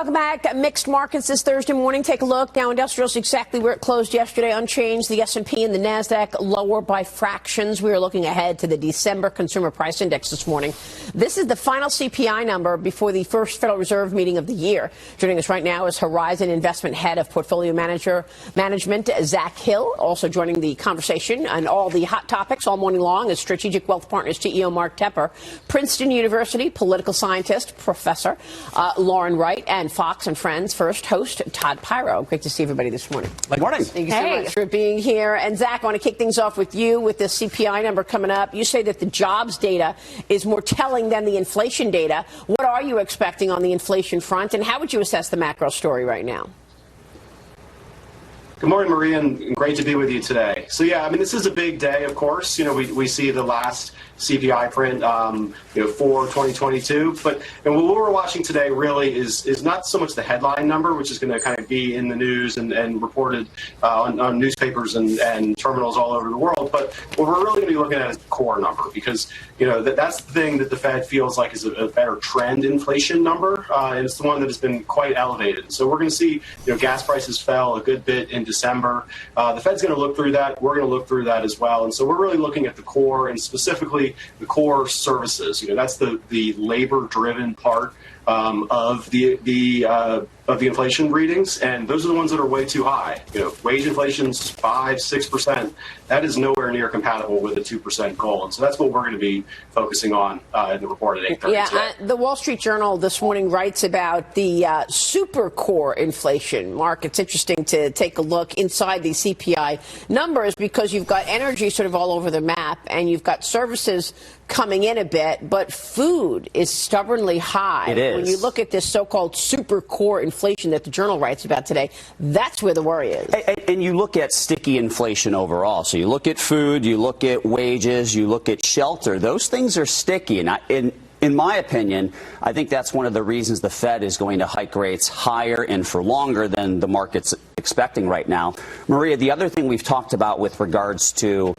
Welcome back. Mixed markets this Thursday morning. Take a look. Dow Industrials exactly where it closed yesterday, unchanged. The S&P and the NASDAQ lower by fractions. We are looking ahead to the December Consumer Price Index this morning. This is the final CPI number before the first Federal Reserve meeting of the year. Joining us right now is Horizon Investment Head of Portfolio Management, Zach Hill. Also joining the conversation and all the hot topics all morning long is Strategic Wealth Partners CEO Mark Tepper, Princeton University political scientist, Professor Lauren Wright, and Fox and Friends first host Todd Pyro. Great to see everybody this morning. Good morning. Thank you so much for being here. And Zach, I want to kick things off with you with the CPI number coming up. You say that the jobs data is more telling than the inflation data. What are you expecting on the inflation front, and how would you assess the macro story right now? Good morning, Maria, and great to be with you today. So, yeah, I mean, this is a big day, of course. You know, we see the last CPI print, for 2022. But and what we're watching today really is not so much the headline number, which is going to kind of be in the news and reported on newspapers and terminals all over the world. But what we're really going to be looking at is the core number, because, you know, that's the thing that the Fed feels like is a better trend inflation number. And it's the one that has been quite elevated. So we're going to see, you know, gas prices fell a good bit in December. The Fed's going to look through that. We're going to look through that as well. And so we're really looking at the core, and specifically the core services. You know, that's the labor-driven part of the inflation readings, and those are the ones that are way too high. You know, wage inflation's 5-6%. That is nowhere near compatible with a 2% goal, and so that's what we're going to be focusing on in the report at 8:30. Yeah, the Wall Street Journal this morning writes about the super core inflation. Mark, it's interesting to take a look inside the CPI numbers, because you've got energy sort of all over the map, and you've got services coming in a bit, but food is stubbornly high. It is. When you look at this so-called super core inflation that the Journal writes about today, that's where the worry is. And you look at sticky inflation overall. So you look at food, you look at wages, you look at shelter. Those things are sticky. And in my opinion, I think that's one of the reasons the Fed is going to hike rates higher and for longer than the market's expecting right now. Maria, the other thing we've talked about with regards to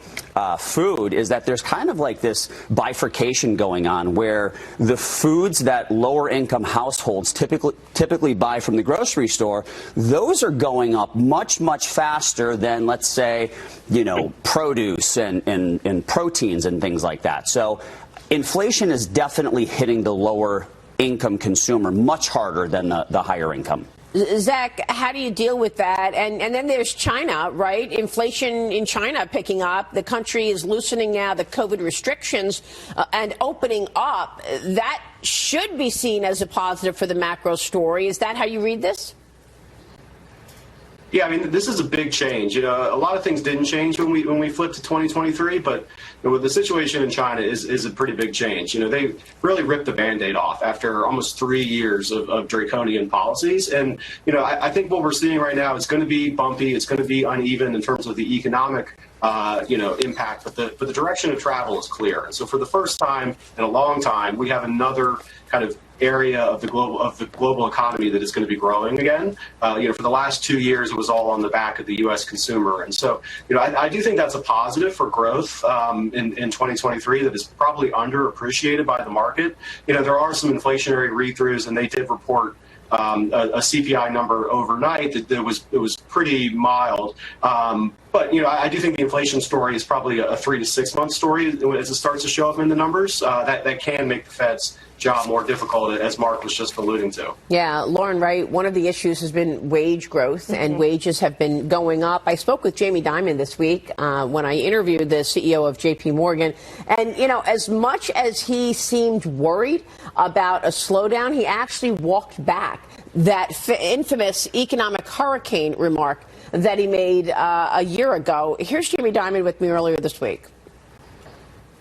food is that there's kind of like this bifurcation going on, where the foods that lower income households typically buy from the grocery store, those are going up much faster than, let's say, you know, produce and proteins and things like that. So inflation is definitely hitting the lower income consumer much harder than the higher income. Zach, how do you deal with that? And then there's China, right? Inflation in China picking up. The country is loosening now the COVID restrictions and opening up. That should be seen as a positive for the macro story. Is that how you read this? Yeah, I mean, this is a big change. You know, a lot of things didn't change when we flipped to 2023, but you know, the situation in China is a pretty big change. You know, they really ripped the Band-Aid off after almost 3 years of draconian policies. And, you know, I think what we're seeing right now is going to be bumpy. It's going to be uneven in terms of the economic impact, but the direction of travel is clear. And so for the first time in a long time, we have another kind of area of the global economy that is going to be growing again. For the last 2 years, it was all on the back of the U.S. consumer. And so, you know, I do think that's a positive for growth in 2023 that is probably underappreciated by the market. You know, there are some inflationary read-throughs, and they did report a CPI number overnight that was pretty mild. But, you know, I do think the inflation story is probably a 3 to 6 month story as it starts to show up in the numbers. That can make the Fed's job more difficult, as Mark was just alluding to. Yeah, Lauren, right. One of the issues has been wage growth, and wages have been going up. I spoke with Jamie Dimon this week when I interviewed the CEO of JP Morgan. And, you know, as much as he seemed worried about a slowdown, he actually walked back that infamous economic hurricane remark that he made a year ago. Here's Jamie Dimon with me earlier this week.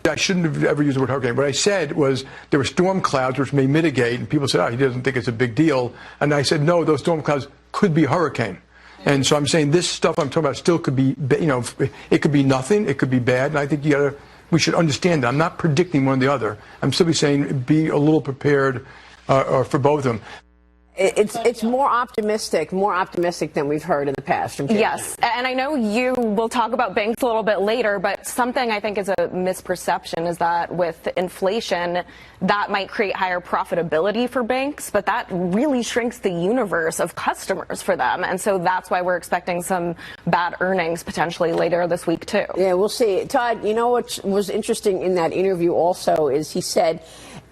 I shouldn't have ever used the word hurricane. What I said was there were storm clouds which may mitigate, and people said, oh, he doesn't think it's a big deal. And I said, no, those storm clouds could be a hurricane. And so I'm saying this stuff I'm talking about still could be, you know, it could be nothing, it could be bad. And I think we should understand that. I'm not predicting one or the other. I'm simply saying be a little prepared for both of them. It's more optimistic than we've heard in the past from Janet. Yes, and I know you will talk about banks a little bit later, but something I think is a misperception is that with inflation, that might create higher profitability for banks, but that really shrinks the universe of customers for them, and so that's why we're expecting some bad earnings potentially later this week too. Yeah, we'll see. Todd, you know what was interesting in that interview also is he said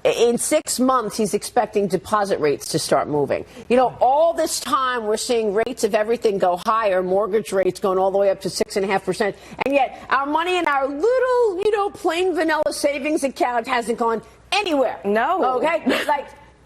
in 6 months, he's expecting deposit rates to start moving. You know, all this time we're seeing rates of everything go higher, mortgage rates going all the way up to 6.5%. And yet our money in our little, plain vanilla savings account hasn't gone anywhere. No. Okay?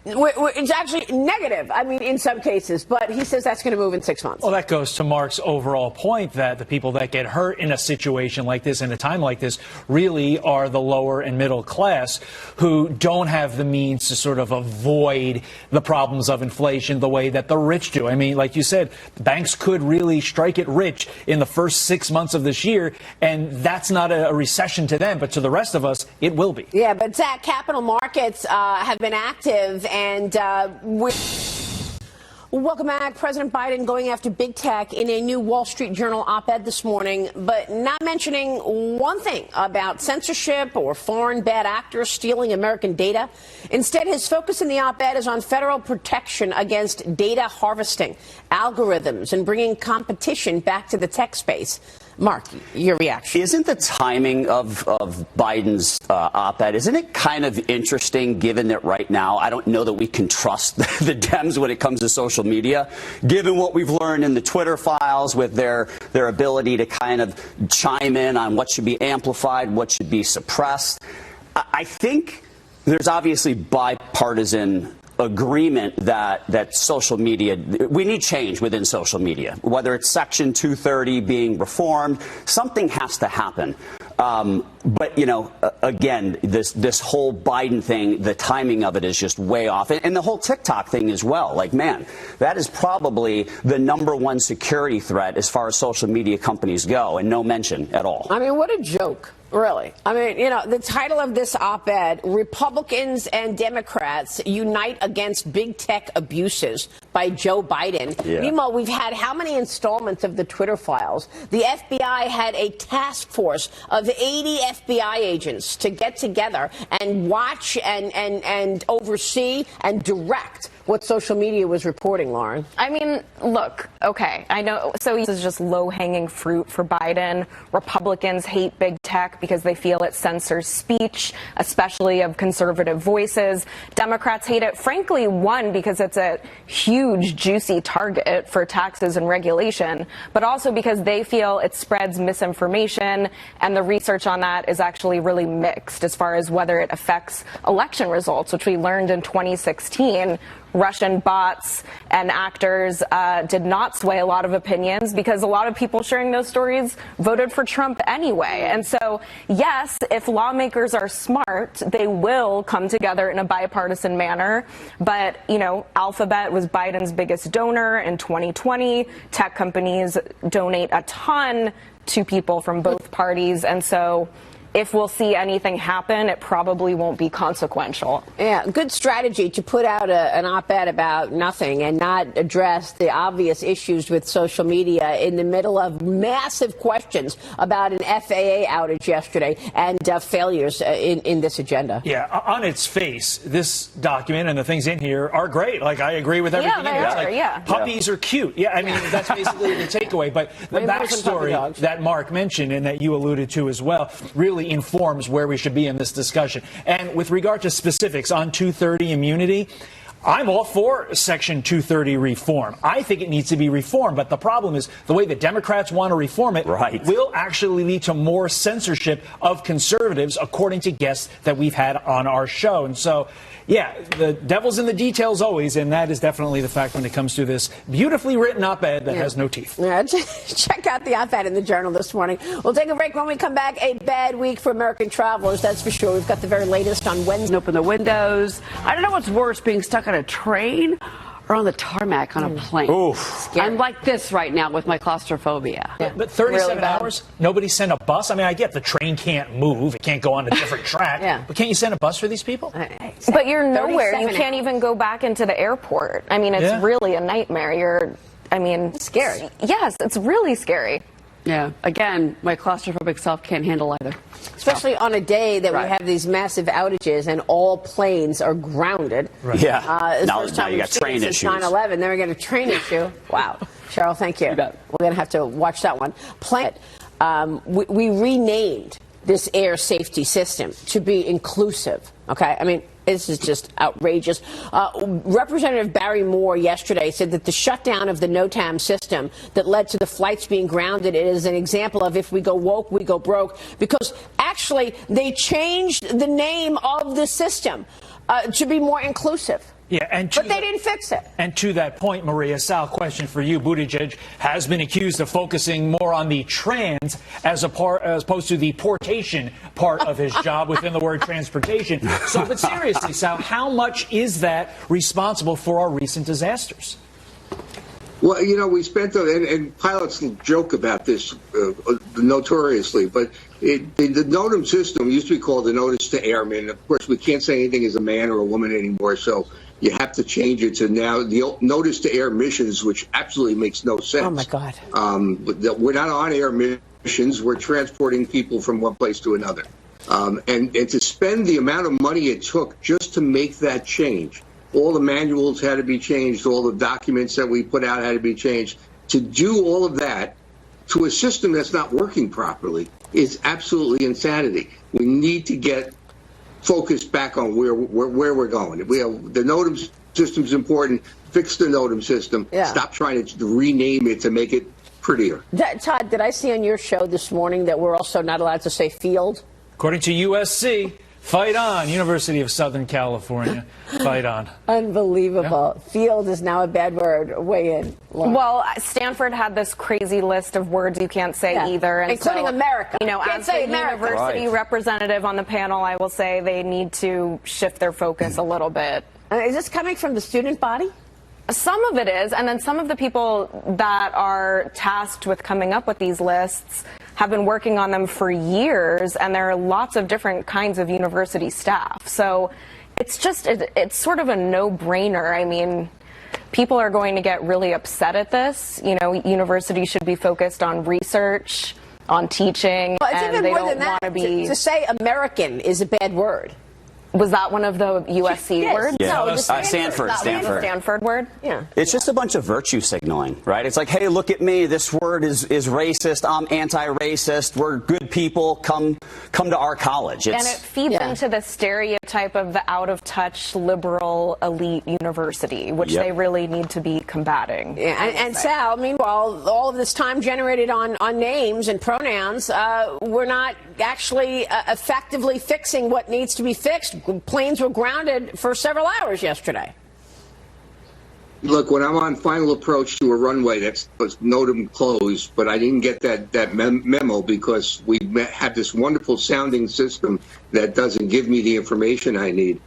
It's actually negative, in some cases, but he says that's going to move in 6 months. Well, that goes to Mark's overall point that the people that get hurt in a situation like this, in a time like this, really are the lower and middle class who don't have the means to sort of avoid the problems of inflation the way that the rich do. Like you said, banks could really strike it rich in the first 6 months of this year, and that's not a recession to them, but to the rest of us, it will be. Yeah, but Zach, capital markets have been active. And welcome back. President Biden going after big tech in a new Wall Street Journal op-ed this morning, but not mentioning one thing about censorship or foreign bad actors stealing American data. Instead, his focus in the op-ed is on federal protection against data harvesting, algorithms, and bringing competition back to the tech space. Mark, your reaction. Isn't the timing of Biden's op-ed, isn't it kind of interesting given that right now I don't know that we can trust the Dems when it comes to social media, given what we've learned in the Twitter files with their ability to kind of chime in on what should be amplified, what should be suppressed. I think there's obviously bipartisan agreement that social media, we need change within social media, whether it's Section 230 being reformed, something has to happen. But, again, this whole Biden thing, the timing of it is just way off. And the whole TikTok thing as well. Man, that is probably the #1 security threat as far as social media companies go, and no mention at all. What a joke. Really. The title of this op-ed, Republicans and Democrats Unite Against Big Tech Abuses by Joe Biden. Yeah. Meanwhile, we've had how many installments of the Twitter files? The FBI had a task force of 80 FBI agents to get together and watch and oversee and direct what social media was reporting, Lauren. Look, okay, I know. So this is just low-hanging fruit for Biden. Republicans hate big tech because they feel it censors speech, especially of conservative voices. Democrats hate it, frankly, one, because it's a huge, juicy target for taxes and regulation, but also because they feel it spreads misinformation, and the research on that is actually really mixed as far as whether it affects election results, which we learned in 2016. Russian bots and actors did not sway a lot of opinions because a lot of people sharing those stories voted for Trump anyway. And so, yes, if lawmakers are smart, they will come together in a bipartisan manner. But, Alphabet was Biden's biggest donor in 2020. Tech companies donate a ton to people from both parties. And so if we'll see anything happen, it probably won't be consequential. Yeah, good strategy to put out an op-ed about nothing and not address the obvious issues with social media in the middle of massive questions about an FAA outage yesterday and failures in this agenda. Yeah, on its face, this document and the things in here are great. I agree with everything in here. Puppies are cute. Yeah, that's basically the takeaway. But the backstory that Mark mentioned and that you alluded to as well really informs where we should be in this discussion. And with regard to specifics on 230 immunity, I'm all for Section 230 reform. I think it needs to be reformed, but the problem is the way the Democrats want to reform it will actually lead to more censorship of conservatives, according to guests that we've had on our show. And so, yeah, the devil's in the details always, and that is definitely the fact when it comes to this beautifully written op-ed that has no teeth. Yeah, check out the op-ed in the Journal this morning. We'll take a break. When we come back, a bad week for American travelers, that's for sure. We've got the very latest on Wednesday. Open the windows. I don't know what's worse, being stuck on a train or on the tarmac on a plane. Oof. I'm like this right now with my claustrophobia. Yeah. But 37 Really hours, nobody sent a bus? I mean, I get the train can't move. It can't go on a different track. Yeah. But can't you send a bus for these people? But you're nowhere. You 37 can't even go back into the airport. I mean, it's really a nightmare. It's scary. Yes, it's really scary. Yeah. Again, my claustrophobic self can't handle either. Especially on a day that we Right. have these massive outages and all planes are grounded. Right. Yeah. The Now first time you we've got seen train it since issues. 9/11, then we get a train issue. Wow. Cheryl, thank you. You bet. We're going to have to watch that one. We renamed this air safety system to be inclusive. Okay? I mean, this is just outrageous. Representative Barry Moore yesterday said that the shutdown of the NOTAM system that led to the flights being grounded is an example of if we go woke, we go broke, because actually they changed the name of the system to be more inclusive. Yeah, but they didn't fix it. And to that point, Maria, Sal, question for you. Buttigieg has been accused of focusing more on the trans as opposed to the portation part of his job within the word transportation. So, but seriously, Sal, how much is that responsible for our recent disasters? Well, you know, we spent, and pilots joke about this notoriously, but the NOTAM system used to be called the Notice to Airmen. Of course, we can't say anything as a man or a woman anymore, so you have to change it to now the Notice to Air Missions, which absolutely makes no sense. Oh, my God. We're not on air missions. We're transporting people from one place to another. And to spend the amount of money it took just to make that change, all the manuals had to be changed, all the documents that we put out had to be changed. To do all of that to a system that's not working properly is absolutely insanity. We need to get focused back on where we're going. The NOTAM system's important. Fix the NOTAM system. Yeah. Stop trying to rename it to make it prettier. Todd, did I see on your show this morning that we're also not allowed to say field? According to USC, fight on, University of Southern California, fight on. Unbelievable. Yeah. Field is now a bad word. Weigh in. Well, Stanford had this crazy list of words you can't say either. And including so, America. You know, as the university representative on the panel, I will say they need to shift their focus a little bit. Is this coming from the student body? Some of it is, and then some of the people that are tasked with coming up with these lists have been working on them for years, and there are lots of different kinds of university staff. So it's just, it's sort of a no-brainer. I mean, people are going to get really upset at this. You know, universities should be focused on research, on teaching, well, it's and even they more don't than that. want to be... To say American is a bad word. Was that one of the USC words? Yeah. No, Stanford word? Yeah. It's just a bunch of virtue signaling, right? It's like, hey, look at me. This word is racist. I'm anti-racist. We're good people. Come to our college. And it feeds into the stereotype of the out-of-touch liberal elite university, which they really need to be combating. Yeah. And Sal, meanwhile, all of this time generated on names and pronouns, we're not actually effectively fixing what needs to be fixed. Planes were grounded for several hours yesterday. Look, when I'm on final approach to a runway that's NOTAM closed, but I didn't get that memo because we have this wonderful sounding system that doesn't give me the information I need.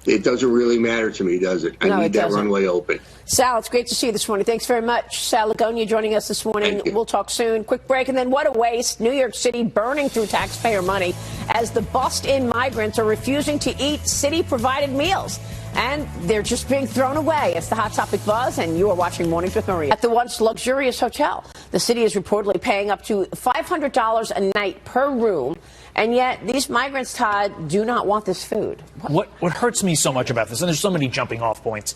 It doesn't really matter to me, does it? I need that runway open. Sal, it's great to see you this morning. Thanks very much. Sal Lagonia joining us this morning. We'll talk soon. Quick break, and then what a waste. New York City burning through taxpayer money as the bussed-in migrants are refusing to eat city-provided meals. And they're just being thrown away. It's the Hot Topic Buzz, and you are watching Mornings with Maria. At the once luxurious hotel, the city is reportedly paying up to $500 a night per room. And yet, these migrants, Todd, do not want this food. What hurts me so much about this, and there's so many jumping off points,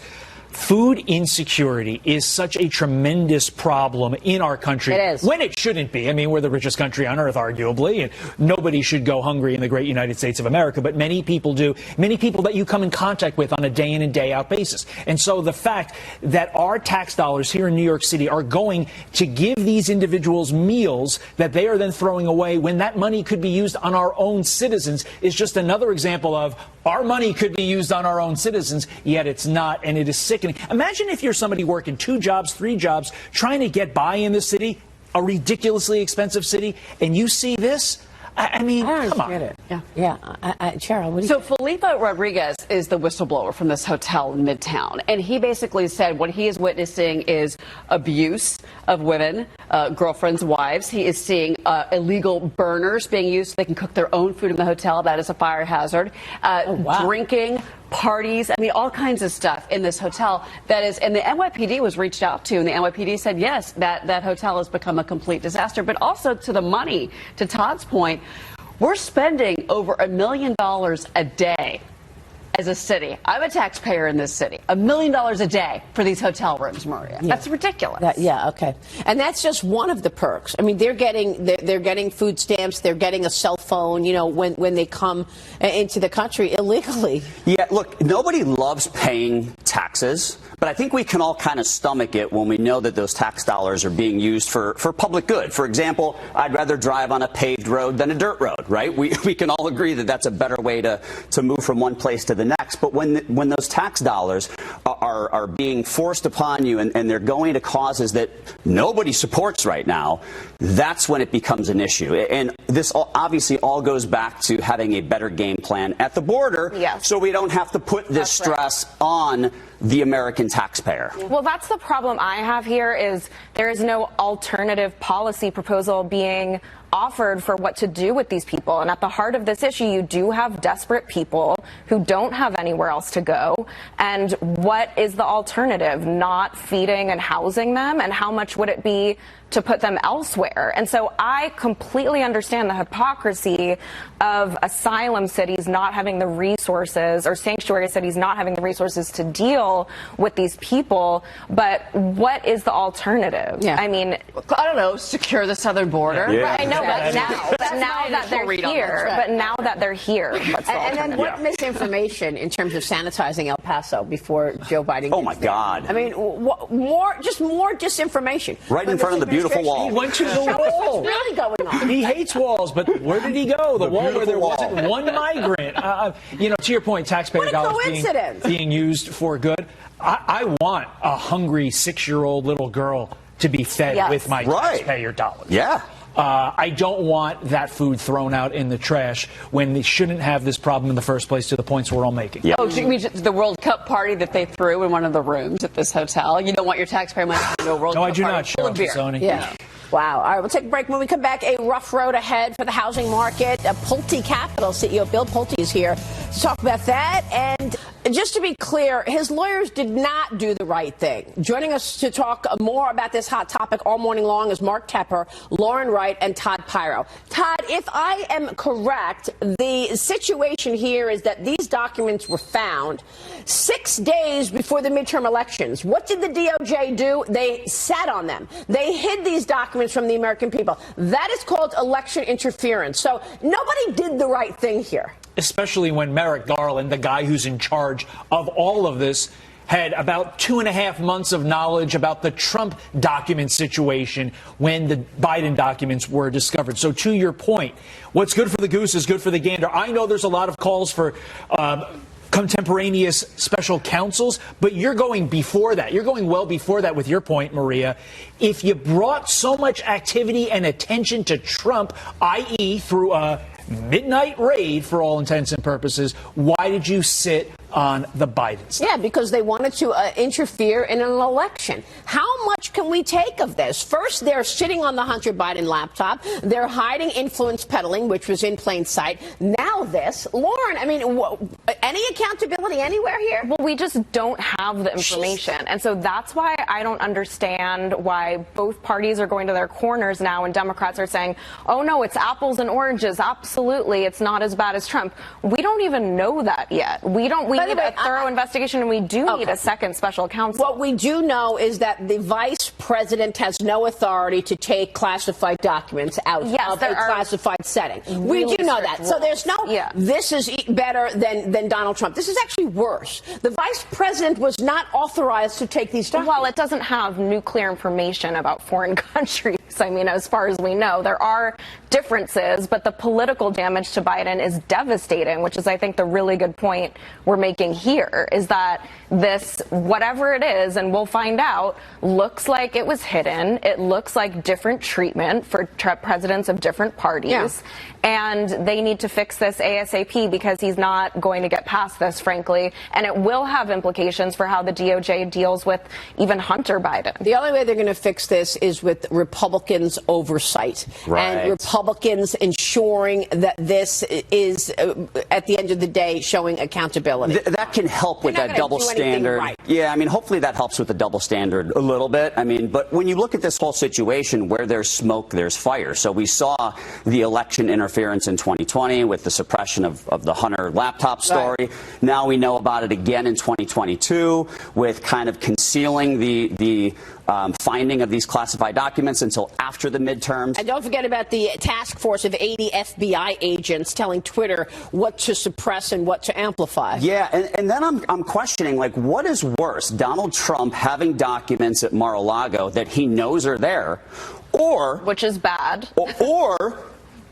food insecurity is such a tremendous problem in our country. It is. When it shouldn't be. I mean, we're the richest country on earth, arguably, and nobody should go hungry in the great United States of America, but many people do. Many people that you come in contact with on a day in and day out basis. And so the fact that our tax dollars here in New York City are going to give these individuals meals that they are then throwing away when that money could be used on our own citizens is just another example of our money could be used on our own citizens, yet it's not, and it is sickening. Imagine if you're somebody working 2 jobs, 3 jobs, trying to get by in the city, a ridiculously expensive city, and you see this. I mean, I come on. get it. Yeah. Cheryl, what do you So Felipe Rodriguez is the whistleblower from this hotel in Midtown, and he basically said what he is witnessing is abuse of women, girlfriends, wives. He is seeing illegal burners being used so they can cook their own food in the hotel. That is a fire hazard. Drinking, parties, I mean, all kinds of stuff in this hotel. That is, and the NYPD was reached out to, and the NYPD said, yes, that hotel has become a complete disaster. But also to the money, to Todd's point, we're spending over $1 million a day as a city. I'm a taxpayer in this city. $1 million a day for these hotel rooms, Maria. Yeah. That's ridiculous. Okay. And that's just one of the perks. I mean, they're getting food stamps. They're getting a cell phone, you know, when they come into the country illegally. Yeah, look, nobody loves paying taxes, but I think we can all kind of stomach it when we know that those tax dollars are being used for public good. For example, I'd rather drive on a paved road than a dirt road, right? We can all agree that that's a better way to move from one place to the next. But when those tax dollars are being forced upon you and they're going to causes that nobody supports right now, that's when it becomes an issue. And this obviously all goes back to having a better game plan at the border, so we don't have to put this stress on the American taxpayer. Well, that's the problem I have here is there is no alternative policy proposal being offered for what to do with these people. And at the heart of this issue, you do have desperate people who don't have anywhere else to go. And what is the alternative? Not feeding and housing them? And how much would it be to put them elsewhere? And so I completely understand the hypocrisy of asylum cities not having the resources, or sanctuary cities not having the resources to deal with these people. But what is the alternative? I mean, I don't know, secure the southern border. I know, but now that they're here, and then what misinformation in terms of sanitizing El Paso before Joe Biden gets Oh my God. I mean, more disinformation. Right in front of the beautiful wall. He went to the wall. What's really going on? He hates walls, but where did he go? The wall where there wasn't one migrant. You know, to your point, taxpayer dollars being used for good. I want a hungry 6-year-old little girl to be fed with my taxpayer dollars. Yeah. I don't want that food thrown out in the trash when they shouldn't have this problem in the first place, to the points we're all making. Oh, you mean the World Cup party that they threw in one of the rooms at this hotel? You don't want your taxpayer money to go to a World Cup party? No, I do not, Cheryl Tassoni. Yeah. Wow. All right, we'll take a break. When we come back, a rough road ahead for the housing market. Pulte Capital CEO Bill Pulte is here to talk about that. And just to be clear, his lawyers did not do the right thing. Joining us to talk more about this hot topic all morning long is Mark Tepper, Lauren Wright, and Todd Pyro. Todd, if I am correct, the situation here is that these documents were found 6 days before the midterm elections. What did the DOJ do? They sat on them. They hid these documents from the American people. That is called election interference. So nobody did the right thing here. Especially when Merrick Garland, the guy who's in charge of all of this, had about 2.5 months of knowledge about the Trump document situation when the Biden documents were discovered. So to your point, what's good for the goose is good for the gander. I know there's a lot of calls for contemporaneous special counsels, but you're going before that. You're going well before that with your point, Maria. If you brought so much activity and attention to Trump, i.e. through a midnight raid for all intents and purposes, why did you sit on the Bidens? Yeah, because they wanted to interfere in an election. How much can we take of this? First, they're sitting on the Hunter Biden laptop. They're hiding influence peddling, which was in plain sight. Now this. Lauren, I mean, any accountability anywhere here? Well, we just don't have the information. And so that's why I don't understand why both parties are going to their corners now and Democrats are saying, oh, no, it's apples and oranges. Absolutely, it's not as bad as Trump. We don't even know that yet. We need a thorough investigation, and we do need a second special counsel. What we do know is that the vice president has no authority to take classified documents out of a classified setting. We do know that. So there's no, this is better than Donald Trump. This is actually worse. The vice president was not authorized to take these documents. Well, it doesn't have nuclear information about foreign countries. I mean, as far as we know, there are differences, but the political damage to Biden is devastating, which is, I think, the really good point we're making here, is that this, whatever it is, and we'll find out, looks like it was hidden. It looks like different treatment for presidents of different parties. Yeah. And they need to fix this ASAP because he's not going to get past this, frankly. And it will have implications for how the DOJ deals with even Hunter Biden. The only way they're going to fix this is with Republicans' oversight. Right. And Republicans ensuring that this is, at the end of the day, showing accountability. That can help with that double standard. Right. Yeah, I mean, hopefully that helps with the double standard a little bit. I mean, but when you look at this whole situation, where there's smoke, there's fire. So we saw the election interference in 2020 with the suppression of the Hunter laptop story. Right. Now we know about it again in 2022 with kind of concealing the finding of these classified documents until after the midterms. And don't forget about the task force of 80 FBI agents telling Twitter what to suppress and what to amplify. Yeah, and then I'm questioning, like, what is worse, Donald Trump having documents at Mar-a-Lago that he knows are there, or... Which is bad. Or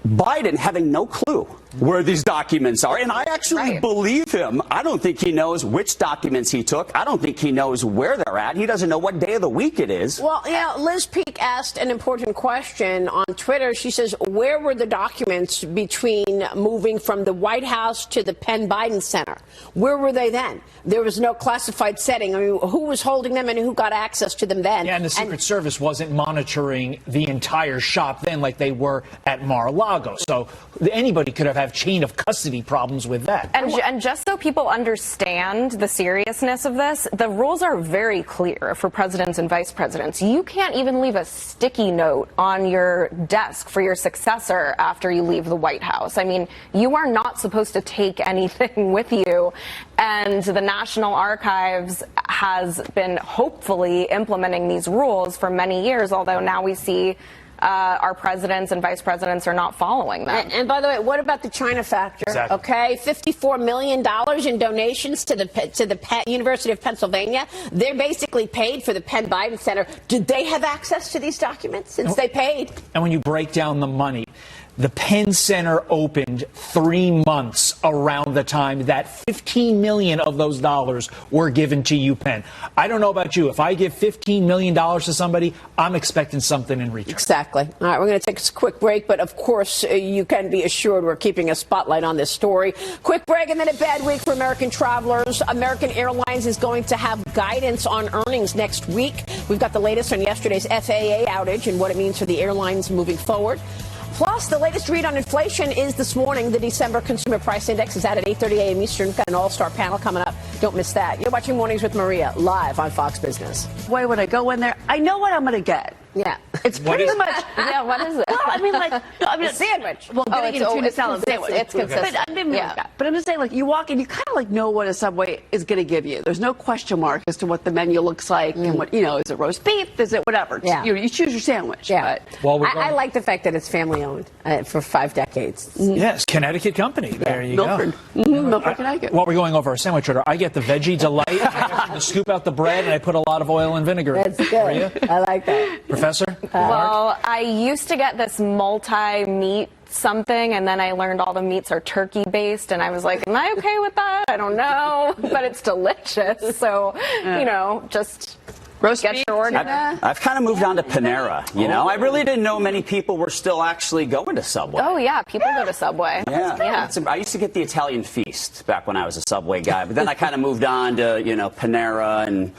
Biden having no clue where these documents are. And I actually believe him. I don't think he knows which documents he took. I don't think he knows where they're at. He doesn't know what day of the week it is. Well, yeah, Liz Peek asked an important question on Twitter. She says, where were the documents between moving from the White House to the Penn Biden Center? Where were they then? There was no classified setting. I mean, who was holding them and who got access to them then? Yeah, and the Secret Service wasn't monitoring the entire shop then like they were at Mar-a-Lago. So anybody could have chain of custody problems with that. And just so people understand the seriousness of this, the rules are very clear for presidents and vice presidents. You can't even leave a sticky note on your desk for your successor after you leave the White House. I mean, you are not supposed to take anything with you. And the National Archives has been hopefully implementing these rules for many years, although now we see our presidents and vice presidents are not following them. And by the way, what about the China factor? Exactly. Okay, $54 million in donations to the University of Pennsylvania. They're basically paid for the Penn Biden Center. Did they have access to these documents since they paid? And when you break down the money, the Penn Center opened 3 months around the time that $15 million of those dollars were given to UPenn. I don't know about you. If I give $15 million to somebody, I'm expecting something in return. Exactly. All right, we're going to take a quick break, but of course, you can be assured we're keeping a spotlight on this story. Quick break and then a bad week for American travelers. American Airlines is going to have guidance on earnings next week. We've got the latest on yesterday's FAA outage and what it means for the airlines moving forward. Plus, the latest read on inflation is this morning. The December Consumer Price Index is out at 8:30 a.m. Eastern. We've got an all-star panel coming up. Don't miss that. You're watching Mornings with Maria, live on Fox Business. Why would I go in there? I know what I'm going to get. Yeah. It's pretty much. Yeah, what is it? Well, I mean, like, a sandwich. Well, getting a tuna salad sandwich. It's consistent. But I'm just saying, like, you walk in, you kind of like know what a Subway is going to give you. There's no question mark as to what the menu looks like and what, you know, is it roast beef? Is it whatever? Yeah. You choose your sandwich. Yeah. But I like the fact that it's family owned for 5 decades. Yes, Connecticut company. There you Milford. go. Milford, Connecticut. While we're going over our sandwich order, I get the Veggie Delight. I have to scoop out the bread and I put a lot of oil and vinegar in it. That's good. I like that. Professor? Well, I used to get this multi-meat something, and then I learned all the meats are turkey-based, and I was like, am I okay with that? I don't know, but it's delicious. So, you know, just roast get beef, your order. I've kind of moved on to Panera, you know. I really didn't know many people were still actually going to Subway. Oh, yeah, people go to Subway. Yeah. I used to get the Italian Feast back when I was a Subway guy, but then I kind of moved on to, you know, Panera and,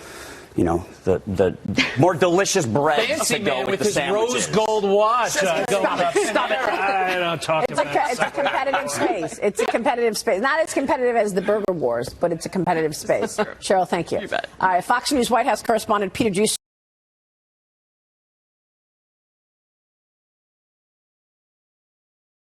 you know, the more delicious bread Fancy to go man with the his sandwiches. rose gold watch. Stop it. I don't talk It's about it. it's a competitive space. It's a competitive space. Not as competitive as the Burger Wars, but it's a competitive space. Cheryl, thank you. You bet. All right, Fox News White House correspondent Peter Juice